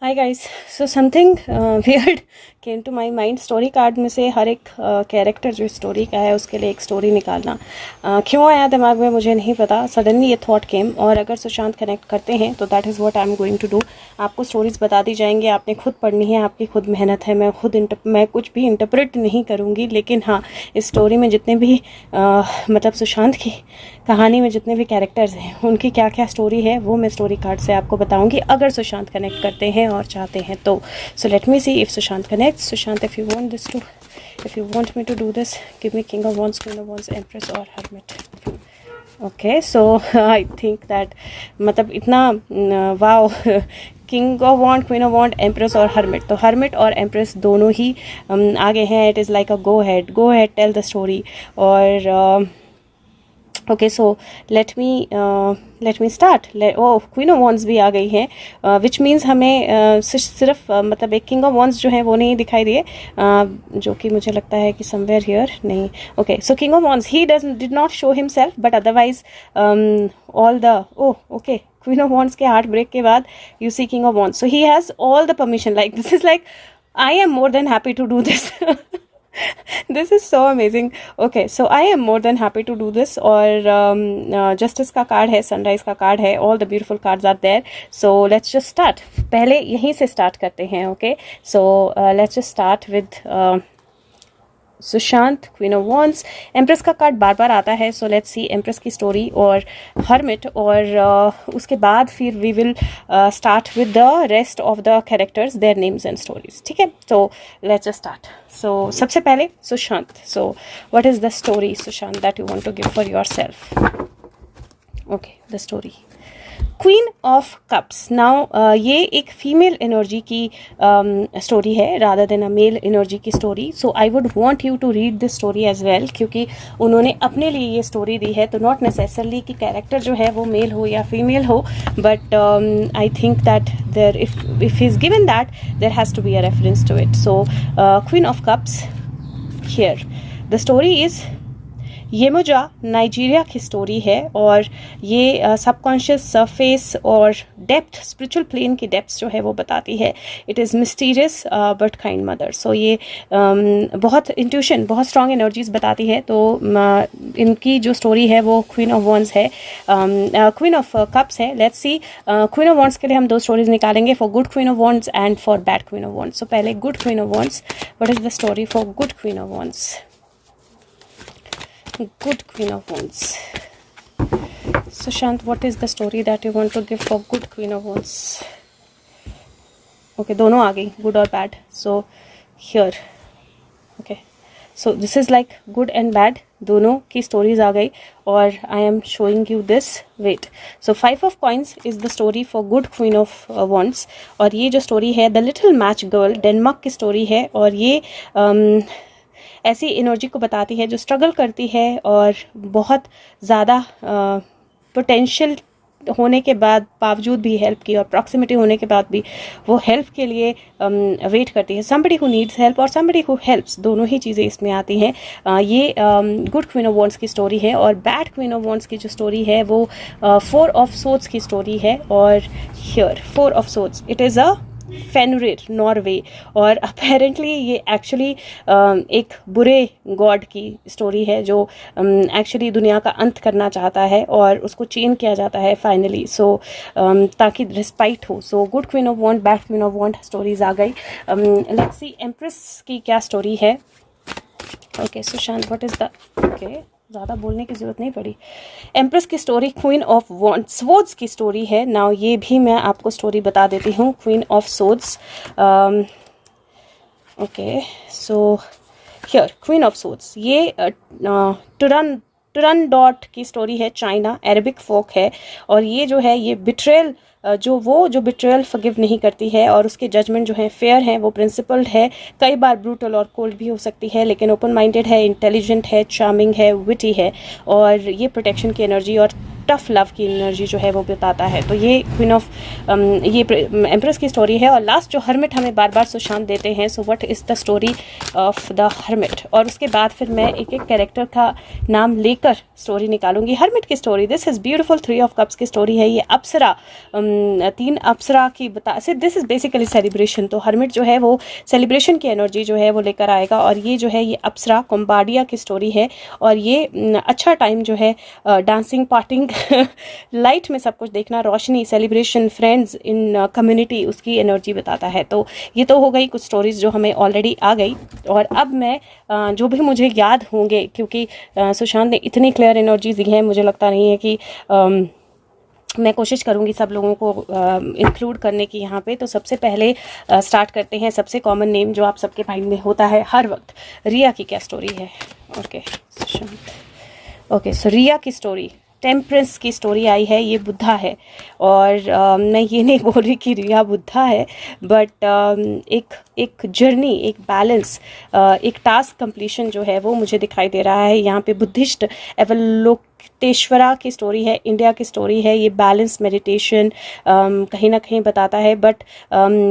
Hi guys, so something weird came to my mind. Story card में से हर एक character जो स्टोरी का है उसके लिए एक स्टोरी निकालना क्यों आया दिमाग में मुझे नहीं पता, सडनली ये थॉट केम। और अगर सुशांत कनेक्ट करते हैं तो that is what I am going to do. आपको स्टोरीज बता दी जाएंगी, आपने खुद पढ़नी है, आपकी खुद मेहनत है। मैं कुछ भी इंटरप्रेट नहीं करूँगी, लेकिन हाँ, इस स्टोरी में जितने भी मतलब सुशांत की कहानी में जितने भी कैरेक्टर्स हैं उनकी क्या क्या स्टोरी है वो मैं स्टोरी कार्ड से आपको बताऊंगी, अगर सुशांत कनेक्ट करते हैं और चाहते हैं तो। सो let me see if Sushant connect. Sushant, if you want me to do this, give me King of Wands, Queen of Wands, Empress or Hermit. Okay, so I think that मतलब इतना wow, king of wand, queen of wand, empress और hermit. तो hermit और empress दोनों ही आगे हैं। It is like a go head tell the story. और okay, so let me start. Queen of wands भी आ गई है, विच मीन्स हमें सिर्फ मतलब एक किंग ऑफ वॉन्ड्स जो है वो नहीं दिखाई दिए, जो कि मुझे लगता है कि समवेयर हियर नहीं। Okay, so king of wands he did not show himself, but otherwise all the okay, queen of wands के हार्ट ब्रेक के बाद you see king of wands, so he has all the permission. Like this is like I am more than happy to do this. This is so amazing. Okay, so I am more than happy to do this. और justice का card है, sunrise का card है, all the beautiful cards are there. So let's just start. पहले यहीं से start करते हैं. Okay, so let's just start with Sushant, queen of wands. Empress का कार्ड बार बार आता है, सो लेट्स सी एम्प्रेस की स्टोरी और हर्मिट, और उसके बाद फिर we will start with the rest of the characters, their names and stories. ठीक है, तो लेट्स जस्ट स्टार्ट। सो सबसे पहले Sushant. So what is the story Sushant that you want to give for yourself? Okay, the story queen of cups. Now ये एक female energy की story है rather than a male energy की story. So I would want you to read this story as well, क्योंकि उन्होंने अपने लिए ये स्टोरी दी है, तो नॉट नेसेसरली कि कैरेक्टर जो है वो मेल हो या फीमेल हो, but I think that there if is given that there has to be a reference to it. So queen of cups here, the story is Yemoja Nigeria की story है, और ये सबकॉन्शियस सरफेस और depth, spiritual plane की depth जो है वो बताती है। It is mysterious but kind mother. So ये बहुत इंट्यूशन, बहुत स्ट्रॉन्ग एनर्जीज बताती है। तो इनकी जो स्टोरी है वो क्वीन ऑफ वॉन्ड्स है, क्वीन ऑफ कप्स है। Let's see, queen of wands के लिए हम दो स्टोरीज निकालेंगे, for good queen of wands and for bad queen of wands. So पहले good queen of wands, what is the story for good queen of wands? Good Queen of Wands. Sushant, what is the story that you want to give for good Queen of Wands? Okay, दोनों आ गई, good or bad. So here, okay, so this is like good and bad, दोनों की stories आ गई, और I am showing you this. Wait, so 5 of coins is the story for good queen of wands, और ये जो story है the little match girl, Denmark की स्टोरी है, और ये ऐसी एनर्जी को बताती है जो स्ट्रगल करती है और बहुत ज़्यादा पोटेंशियल होने के बावजूद भी हेल्प की, और प्रॉक्सिमिटी होने के बाद भी वो हेल्प के लिए वेट करती है। समबडी हु नीड्स हेल्प और समबडी हु हेल्प्स, दोनों ही चीज़ें इसमें आती हैं। ये गुड क्वीन ऑफ वॉन्ड्स की स्टोरी है, और बैड क्वीन ऑफ वॉन्ड्स की जो स्टोरी है वो 4 of Swords की स्टोरी है। और here 4 of Swords, it is a Fenrir, Norway, और अपेरेंटली ये एक्चुअली एक बुरे गॉड की स्टोरी है जो एक्चुअली दुनिया का अंत करना चाहता है, और उसको चेन किया जाता है फाइनली, सो ताकि रिस्पाइट हो। So good queen of wand, bad queen of wand stories आ गई। लेट्स सी एम्प्रेस की क्या स्टोरी है। Okay Sushant, what is the, okay, ज़्यादा बोलने की ज़रूरत नहीं पड़ी। एम्प्रेस की स्टोरी क्वीन ऑफ स्वॉर्ड्स की स्टोरी है। नाउ ये भी मैं आपको स्टोरी बता देती हूँ, queen of swords. Okay, so here queen of swords, ये टुरनडॉट की स्टोरी है, चाइना, अरेबिक फोक है, और ये जो है ये बिट्रेयल, जो बिट्रेयल फॉरगिव नहीं करती है, और उसके जजमेंट जो है फेयर है, वो प्रिंसिपल्ड है, कई बार ब्रूटल और कोल्ड भी हो सकती है, लेकिन ओपन माइंडेड है, इंटेलिजेंट है, चार्मिंग है, विटी है, और ये प्रोटेक्शन की एनर्जी और टफ लव की एनर्जी जो है वो बताता है। तो ये क्वीन ऑफ ये एम्प्रेस की स्टोरी है। और लास्ट जो हर्मिट हमें बार बार सुशांत देते हैं, सो what is the story of the hermit, और उसके बाद फिर मैं एक एक कैरेक्टर का नाम लेकर स्टोरी निकालूंगी। हर्मिट की story, this is beautiful 3 of Cups की स्टोरी है। ये अप्सरा तीन अप्सरा की बता से दिस इज़ बेसिकली सेलिब्रेशन। तो हर्मिट जो है वो सेलिब्रेशन की एनर्जी जो है वो लेकर आएगा, और ये जो है ये अप्सरा कुम्बाडिया की स्टोरी है, और ये अच्छा टाइम जो है डांसिंग पार्टिंग लाइट में सब कुछ देखना, रोशनी, सेलिब्रेशन, फ्रेंड्स इन कम्युनिटी, उसकी एनर्जी बताता है। तो ये तो हो गई कुछ स्टोरीज जो हमें ऑलरेडी आ गई, और अब मैं जो भी मुझे याद होंगे, क्योंकि सुशांत ने इतनी क्लियर एनर्जीज दी हैं, मुझे लगता नहीं है कि मैं कोशिश करूंगी सब लोगों को इंक्लूड करने की यहाँ पे। तो सबसे पहले स्टार्ट करते हैं सबसे कॉमन नेम जो आप सबके माइंड में होता है हर वक्त, रिया की क्या स्टोरी है। ओके सुशांत, ओके सो रिया की स्टोरी टेम्परेंस की स्टोरी आई है, ये बुद्धा है, और मैं ये नहीं बोल रही कि रिया बुद्धा है, बट एक जर्नी, एक बैलेंस, एक टास्क कंप्लीशन जो है वो मुझे दिखाई दे रहा है यहाँ पे। बुद्धिस्ट एवलोकतेश्वरा की स्टोरी है, इंडिया की स्टोरी है, ये बैलेंस मेडिटेशन कहीं ना कहीं बताता है, बट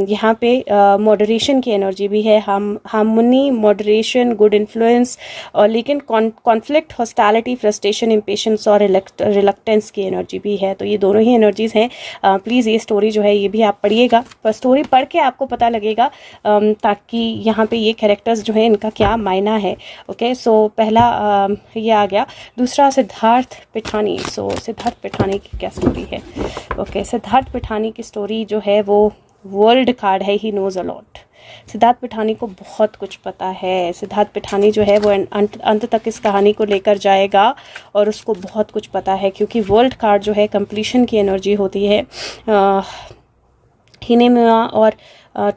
यहाँ पे मॉडरेशन की एनर्जी भी है, हार्मनी, मॉडरेशन, गुड इन्फ्लुएंस, और लेकिन कॉन्फ्लिक्ट, हॉस्टैलिटी, फ्रस्ट्रेशन, इम्पेशंस और रिलक्टेंस की एनर्जी भी है। तो ये दोनों ही एनर्जीज हैं। प्लीज़ ये स्टोरी जो है ये भी आप पढ़िएगा, पर स्टोरी पढ़ के आपको पता लगेगा ताकि यहाँ पे ये कैरेक्टर्स जो है इनका क्या मायना है। ओके सो पहला ये आ गया। दूसरा सिद्धार्थ पिठानी। सो सिद्धार्थ पिठानी की क्या स्टोरी है। ओके सिद्धार्थ पिठानी की स्टोरी जो है वो वर्ल्ड कार्ड है, he knows a lot. Siddharth Pithani को बहुत कुछ पता है। सिद्धार्थ पिठानी जो है वो अंत तक इस कहानी को लेकर जाएगा, और उसको बहुत कुछ पता है, क्योंकि वर्ल्ड कार्ड जो है कंप्लीशन की एनर्जी होती है। हिनेमुआ और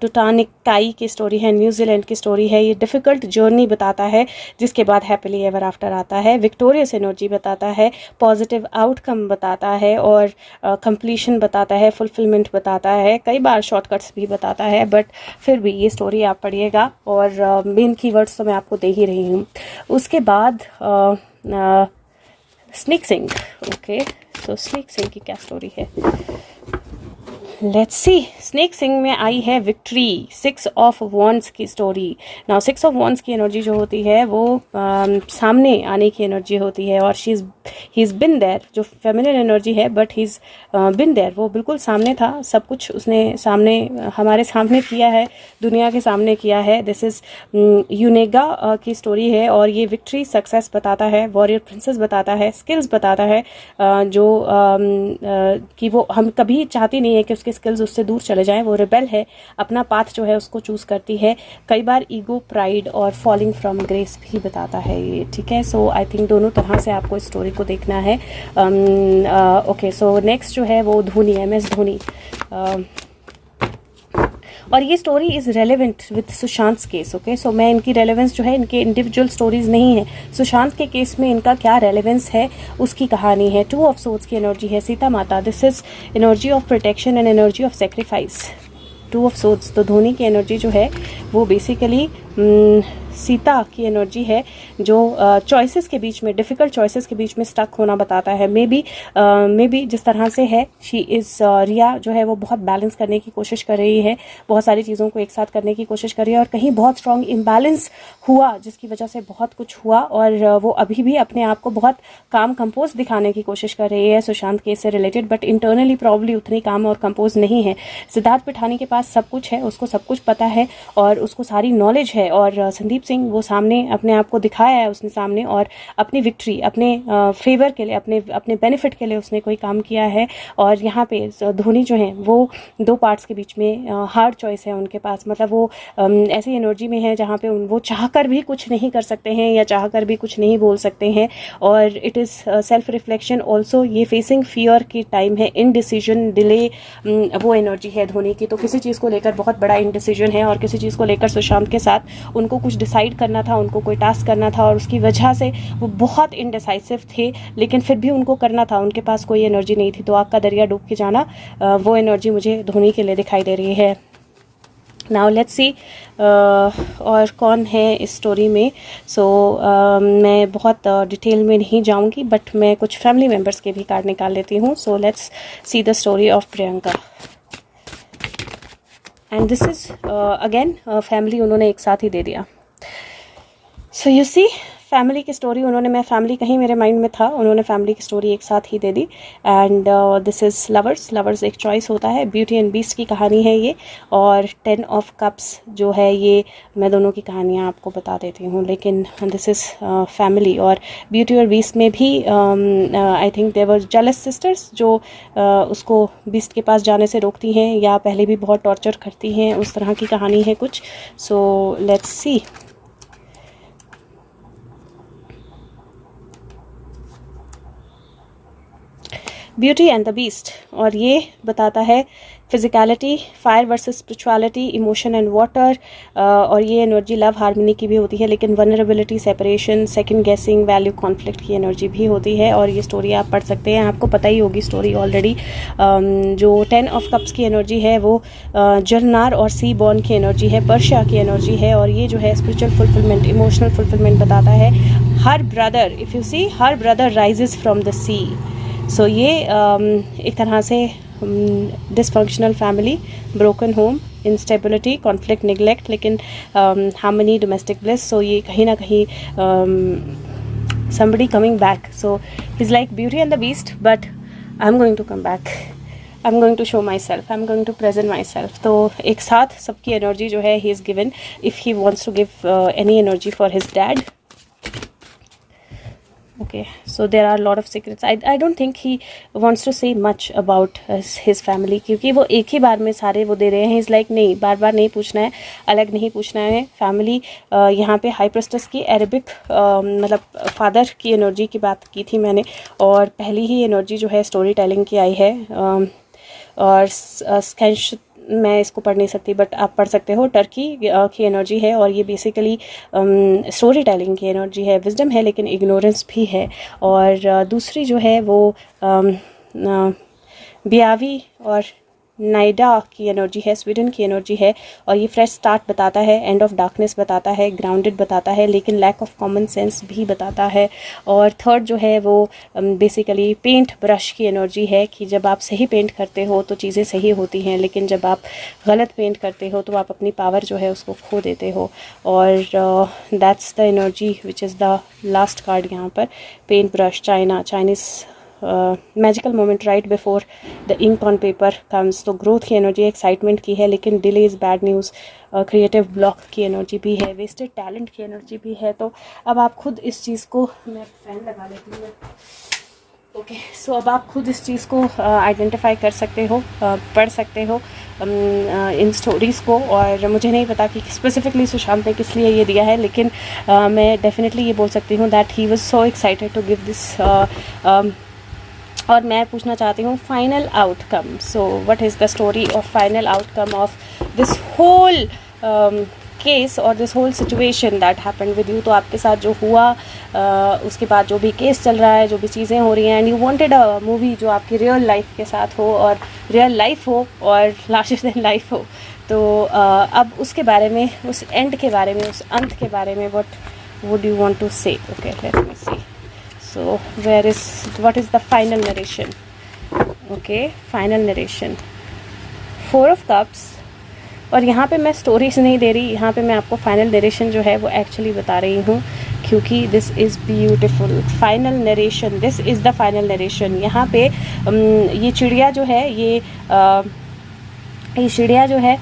टुटानिकाई की स्टोरी है, न्यूजीलैंड की स्टोरी है। ये डिफ़िकल्ट जर्नी बताता है, जिसके बाद हैप्पीली एवर आफ्टर आता है। विक्टोरियस एनर्जी बताता है, पॉजिटिव आउटकम बताता है, और कंप्लीशन बताता है, फुलफिलमेंट बताता है, कई बार शॉर्टकट्स भी बताता है, बट फिर भी ये स्टोरी आप पढ़िएगा, और मेन कीवर्ड्स तो मैं आपको दे ही रही हूँ। उसके बाद स्नेक सिंह। ओके तो स्नेक सिंह की क्या स्टोरी है, लेट्स सी। स्नेक सिंह में आई है विक्ट्री, 6 ऑफ वॉन्ड्स की स्टोरी। नाउ 6 ऑफ वॉन्ड्स की एनर्जी जो होती है वो सामने आने की एनर्जी होती है, और ही इज़ बिन देयर, जो फेमिनिन एनर्जी है, but he is been there, वो बिल्कुल सामने था, सब कुछ उसने सामने, हमारे सामने किया है, दुनिया के सामने किया है। दिस इज़ यूनेगा की स्टोरी है, और ये विक्ट्री, सक्सेस बताता है, वॉरियर प्रिंसेस बताता है, स्किल्स बताता है, जो कि वो हम कभी चाहती नहीं है कि उसके स्किल्स उससे दूर चले जाएं, वो रिबेल है, अपना पाथ जो है उसको चूज़ करती है। कई बार ईगो, प्राइड और फॉलिंग फ्रॉम ग्रेस भी बताता है ये, ठीक है। सो आई थिंक दोनों तरह से आपको इस स्टोरी को देखना है। ओके सो नेक्स्ट जो है वो धोनी, MS धोनी, और ये story is relevant with Sushant case. Okay so मैं इनकी रेलेवेंस जो है, इनके इंडिविजुअल स्टोरीज नहीं है, सुशांत के केस में इनका क्या रेलेवेंस है उसकी कहानी है। 2 ऑफ सोर्ड्स की एनर्जी है, सीता माता, this is energy of protection and energy of sacrifice. 2 of swords, तो धोनी की एनर्जी जो है वो बेसिकली सीता की एनर्जी है, जो चॉइसेस के बीच में, डिफ़िकल्ट चॉइसेस के बीच में स्टक होना बताता है। मे बी जिस तरह से है शी इज़, रिया जो है वो बहुत बैलेंस करने की कोशिश कर रही है, बहुत सारी चीज़ों को एक साथ करने की कोशिश कर रही है, और कहीं बहुत स्ट्रॉन्ग इम्बैलेंस हुआ, जिसकी वजह से बहुत कुछ हुआ, और वो अभी भी अपने आप को बहुत काम कंपोज दिखाने की कोशिश कर रही है सुशांत केस से रिलेटेड, बट इंटरनली प्रॉब्ली उतनी काम और कंपोज नहीं है। सिद्धार्थ पिठानी के पास सब कुछ है, उसको सब कुछ पता है, और उसको सारी नॉलेज है, और संदीप सिंह वो सामने अपने आप को दिखाया है उसने सामने, और अपनी विक्ट्री, अपने फेवर के लिए, अपने बेनिफिट के लिए उसने कोई काम किया है। और यहाँ पे धोनी जो है वो 2 पार्ट्स के बीच में हार्ड चॉइस है उनके पास, मतलब वो ऐसी एनर्जी में है जहाँ पे वो चाहकर भी कुछ नहीं कर सकते हैं, या चाहकर भी कुछ नहीं बोल सकते हैं, और it is self reflection also. ये फेसिंग फियर की टाइम है, इनडिसीजन, डिले, वो एनर्जी है धोनी की। तो किसी चीज़ को लेकर बहुत बड़ा इनडिसीजन है, और किसी चीज़ को लेकर सुशांत के साथ उनको कुछ डिसाइड करना था, उनको कोई टास्क करना था, और उसकी वजह से वो बहुत इनडिसाइसिव थे, लेकिन फिर भी उनको करना था, उनके पास कोई एनर्जी नहीं थी। तो आग का दरिया डूब के जाना, वो एनर्जी मुझे धोनी के लिए दिखाई दे रही है। नाउ लेट्स सी और कौन है इस स्टोरी में। सो मैं बहुत डिटेल में नहीं जाऊंगी, बट मैं कुछ फैमिली मेम्बर्स के भी कार्ड निकाल लेती हूँ। सो let's see the story of Priyanka, and this is again family, उन्होंने एक साथ ही दे दिया। सो यू सी फैमिली की स्टोरी उन्होंने, मैं फैमिली कहीं मेरे माइंड में था, उन्होंने फैमिली की स्टोरी एक साथ ही दे दी। एंड दिस इज़ लवर्स एक चॉइस होता है। ब्यूटी एंड बीस्ट की कहानी है ये, और 10 ऑफ कप्स जो है ये, मैं दोनों की कहानियाँ आपको बता देती हूँ, लेकिन दिस इज़ फैमिली। और ब्यूटी और बीस्ट में भी I think there were jealous sisters जो उसको बीस्ट के पास जाने से रोकती हैं, या पहले भी बहुत टॉर्चर करती हैं, उस तरह की कहानी है कुछ। सो let's C. Beauty and the beast, और ये बताता है physicality, fire versus spirituality, emotion and water, और ये एनर्जी लव हार्मनी की भी होती है, लेकिन वनरेबिलिटी, सेपरेशन, सेकंड गेसिंग, वैल्यू कॉन्फ्लिक्ट की एनर्जी भी होती है। और ये स्टोरी आप पढ़ सकते हैं, आपको पता ही होगी स्टोरी ऑलरेडी। जो 10 ऑफ कप्स की एनर्जी है वो जलनार और सी बॉर्न की एनर्जी है, पर्शिया की एनर्जी है, और ये जो है स्पिरिचुअल फुलफिलमेंट, इमोशनल फुलफिलमेंट बताता है। Her brother, if you see, her brother rises from the sea. So ये एक तरह से dysfunctional family, broken home, instability, conflict, neglect, लेकिन हार्मनी, डोमेस्टिक ब्लिस। सो ये कहीं ना कहीं somebody coming back. So he's like Beauty and the Beast, but I'm going to come back. I'm going to show myself. I'm going to present myself. तो एक साथ सबकी energy जो है he is given if he wants to give any energy for his dad. Okay, so there are a lot of secrets. I don't think he wants to say much about his family, क्योंकि वो एक ही बार में सारे वो दे रहे हैं। He's like नहीं, बार बार नहीं पूछना है, अलग नहीं पूछना है। फैमिली यहाँ पे हाई प्रेस्टेस की अरेबिक मतलब फादर की एनर्जी की बात की थी मैंने, और पहली ही एनर्जी जो है स्टोरी टेलिंग की आई है। और स्कैंश मैं इसको पढ़ नहीं सकती, बट आप पढ़ सकते हो। टर्की की एनर्जी है, और ये बेसिकली स्टोरी टेलिंग की एनर्जी है, विजडम है, लेकिन इग्नोरेंस भी है। और दूसरी जो है वो बियावी और नाइडा की एनर्जी है, स्वीडन की एनर्जी है, और ये फ्रेश स्टार्ट बताता है, एंड ऑफ डार्कनेस बताता है, ग्राउंडेड बताता है, लेकिन लैक ऑफ कॉमन सेंस भी बताता है। और थर्ड जो है वो बेसिकली पेंट ब्रश की एनर्जी है, कि जब आप सही पेंट करते हो तो चीज़ें सही होती हैं, लेकिन जब आप गलत पेंट करते हो तो आप अपनी पावर जो है उसको खो देते हो। और that's the energy which is the last card यहाँ पर, paint brush, Chinese magical moment right before the ink on paper comes. तो ग्रोथ की एनर्जी, एक्साइटमेंट की है, लेकिन delay is bad news, creative block की एनर्जी भी है, वेस्टेड टैलेंट की एनर्जी भी है। तो अब आप खुद इस चीज़ को, मैं फैन लगा लेती हूँ। ओके, सो अब आप खुद इस चीज़ को आइडेंटिफाई कर सकते हो, पढ़ सकते हो इन स्टोरीज़ को। और मुझे नहीं पता कि स्पेसिफिकली सुशांत ने किस लिए ये दिया है, लेकिन मैं डेफिनेटली ये बोल सकती हूँ that he was so excited to give this. और मैं पूछना चाहती हूँ final outcome. So what is the story of final outcome of this whole case और this whole situation that happened with you. तो आपके साथ जो हुआ, उसके बाद जो भी केस चल रहा है, जो भी चीज़ें हो रही हैं, and you wanted a movie जो आपकी रियल लाइफ के साथ हो, और रियल लाइफ हो, और लार्जर देन लाइफ हो। तो अब उसके बारे में, उस एंड के बारे में, उस अंत के बारे में, what would you want to say? Okay, let me see. So what is the final narration? Okay, final narration, 4 of cups। और यहाँ पे मैं स्टोरीज नहीं दे रही, यहाँ पे मैं आपको फाइनल नरेशन जो है वो एक्चुअली बता रही हूँ, क्योंकि this is beautiful final narration. This is the final narration. यहाँ पे ये चिड़िया जो है, ये चिड़िया जो है,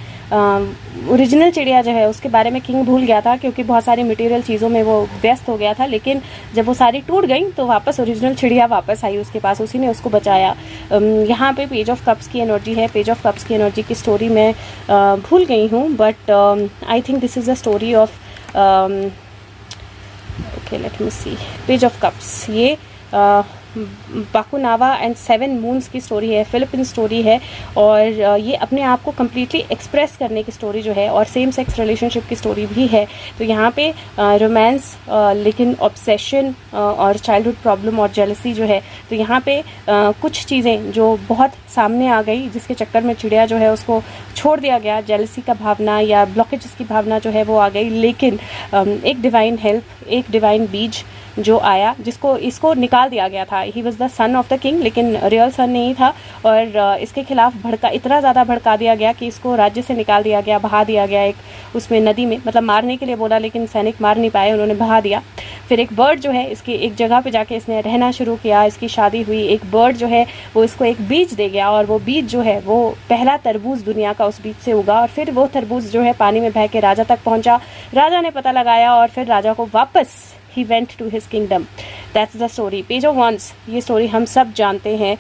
ओरिजिनल चिड़िया जो है उसके बारे में किंग भूल गया था, क्योंकि बहुत सारी मटेरियल चीज़ों में वो व्यस्त हो गया था। लेकिन जब वो सारी टूट गई तो वापस ओरिजिनल चिड़िया वापस आई उसके पास, उसी ने उसको बचाया। यहाँ पे पेज ऑफ कप्स की एनर्जी है। पेज ऑफ कप्स की एनर्जी की स्टोरी मैं भूल गई हूँ, but I think this is a story of, okay let me see, page of cups. ये बाकुनावा एंड 7 मून्स की स्टोरी है, फिलिपिन स्टोरी है, और ये अपने आप को कम्प्लीटली एक्सप्रेस करने की स्टोरी जो है, और सेम सेक्स रिलेशनशिप की स्टोरी भी है। तो यहाँ पे रोमांस, लेकिन ऑब्सेशन और चाइल्डहुड प्रॉब्लम और जेलसी जो है, तो यहाँ पे कुछ चीज़ें जो बहुत सामने आ गई, जिसके चक्कर में चिड़िया जो है उसको छोड़ दिया गया, जेलसी का भावना या ब्लॉकेजेस की भावना जो है वो आ गई। लेकिन एक डिवाइन हेल्प, एक डिवाइन बीज जो आया, जिसको इसको निकाल दिया गया था। He was the son of the king, लेकिन रियल सन नहीं था, और इसके खिलाफ इतना ज़्यादा भड़का दिया गया कि इसको राज्य से निकाल दिया गया, बहा दिया गया एक उसमें नदी में। मतलब मारने के लिए बोला, लेकिन सैनिक मार नहीं पाए, उन्होंने बहा दिया। फिर एक बर्ड जो है इसकी एक जगह पे जाके इसने रहना शुरू किया, इसकी शादी हुई, एक बर्ड जो है वो इसको एक बीज दे गया और वो बीज जो है वो पहला तरबूज दुनिया का उस बीज से उगा और फिर वो तरबूज जो है पानी में बह के राजा तक पहुंचा। राजा ने पता लगाया और फिर राजा को वापस he went to his kingdom. That's the story. Page of Wands, ये स्टोरी हम सब जानते हैं।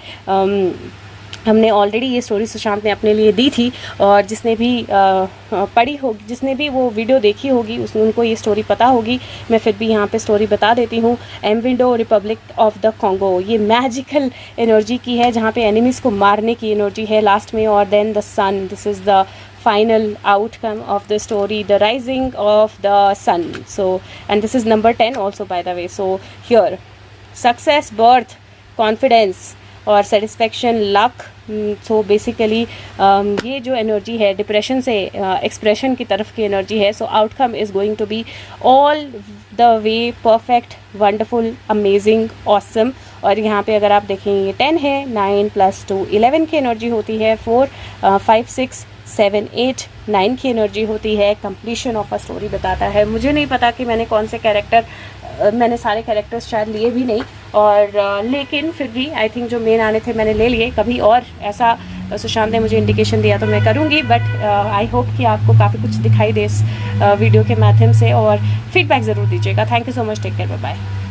हमने ऑलरेडी ये स्टोरी सुशांत ने अपने लिए दी थी और जिसने भी पढ़ी होगी, जिसने भी वो वीडियो देखी होगी उनको ये स्टोरी पता होगी। मैं फिर भी यहाँ पे स्टोरी बता देती हूँ। एमविंडो रिपब्लिक ऑफ द कॉन्गो, ये मैजिकल एनर्जी की है जहाँ पे एनिमीज़ को मारने की एनर्जी है लास्ट में। और then the sun, this is the final outcome of the story, the rising of the sun. So, and this is number 10 also, by the way. So here, success, birth, confidence और satisfaction, luck. So basically ये जो energy है depression से expression की तरफ की energy है। So outcome is going to be all the way perfect, wonderful, amazing, awesome. और यहाँ पे अगर आप देखें ये 10 है, 9 + 2 11 की एनर्जी होती है, 4 5 6 7 8 9 की एनर्जी होती है। कंप्लीशन ऑफ अ स्टोरी बताता है। मुझे नहीं पता कि मैंने कौन से कैरेक्टर, मैंने सारे कैरेक्टर्स शायद लिए भी नहीं और लेकिन फिर भी आई थिंक जो मेन आने थे मैंने ले लिए। कभी और ऐसा सुशांत ने मुझे इंडिकेशन दिया तो मैं करूँगी, बट आई होप कि आपको काफ़ी कुछ दिखाई दे इस वीडियो के माध्यम से और फीडबैक ज़रूर दीजिएगा। Thank you so much, take care, bye bye.